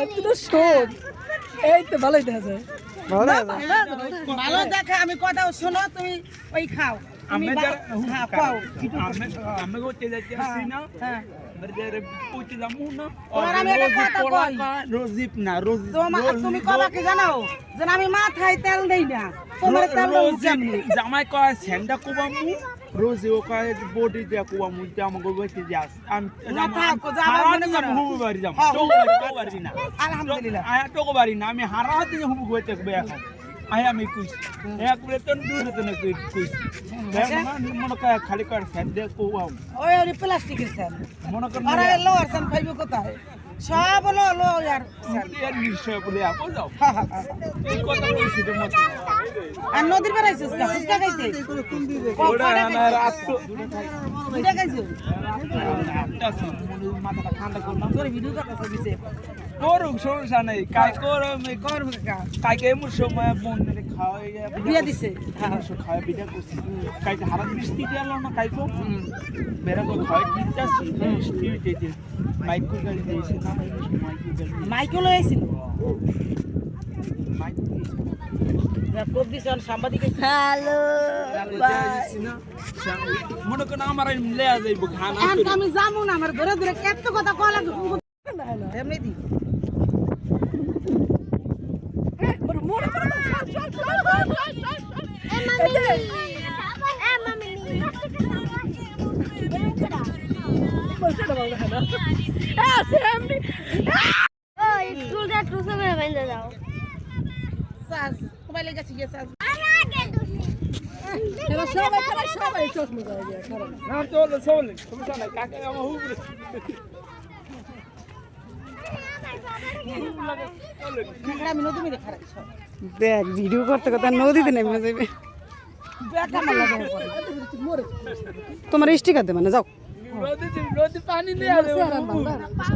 তুই তো শোন এই তো ভালোই দেখা যায় ভালো দেখে আমি কথা শোনো তুমি ওই খাও আমি হ্যাঁ খাও আমি হচ্ছে যাচ্ছি না হ্যাঁ মেরে পুঁতে যাবো না তোমার আমি একটা কথা কই রোজিপ না রোজিপ তুমি কবা কি জানো যে আমি মাথায় তেল দেই না তোমার তেল দেবো কেমনে জামাই কয় সেন্ডা কোবামু রোজি ও কয় বডি দিয়া কোবামু যে আমাকে বসে যাস আমি হুবু বাড়ি যাবো তো বাড়ি না আলহামদুলিল্লাহ আয়া তো বাড়ি না আমি হারা দিন হুবু গইতে বে এখন আয়া আমি কইছি একবারে তো দূরে তো না কইছি মনে কয় খালি কর সেন্ডা কোবামু ওই ওই প্লাস্টিকের সেল মনে কর আরে লোয়ার সেল খাইবো কোথায় সব হলো লোয়ার এর নিশ্চয় বলে আপো যাও হ্যাঁ হ্যাঁ এই কথা বলছি তো মত আর নদীর বেড়াইছিস না ফুচকা খাইতে ওটা আমার আত্ম দুইটা খাইছো মাথাটা ঠান্ডা করলাম তোর ভিডিও কথা দিছে করুক সমস্যা নেই কাই করম কর কাইকে এমন সময় বন্ধুরে খাওয়াই বিয়া দিছে হ্যাঁ খাওয়া বিটা করছি কাইকে হারাত বৃষ্টি দিয়ালো না কাইকো বেড়া করে খাওয়াই দিতেছি বৃষ্টি হইতেছে মাইকো গাড়ি দিয়েছে না মাইকো গাড়ি মাইকেল হয়েছিল মাইকো প্রদিশন সাংবাদিক হ্যালো মনে করেন আমার লেয়া যাইব খান আমি যাবো না আমার ধরে ধরে কত কথা কল এমনি দি মোবাইলে গেছি সবাই চশমা করে না চলো চলে সমস্যা নাই কাকে আমার হুবরে দেখ ভিডিও করতে করতে নদীতে নেমে যাবে তোমার স্টিকার দে মানে যাও রোদি পানি নিয়ে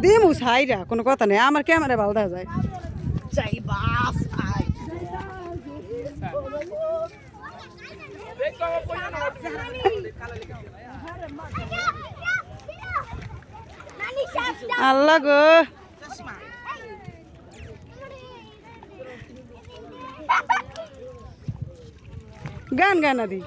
দিমু সাইরা কোনো কথা নেই আমার ক্যামেরা ভালো দেখা যায় চাই বাস আই আল্লাহ গো গান গানা দি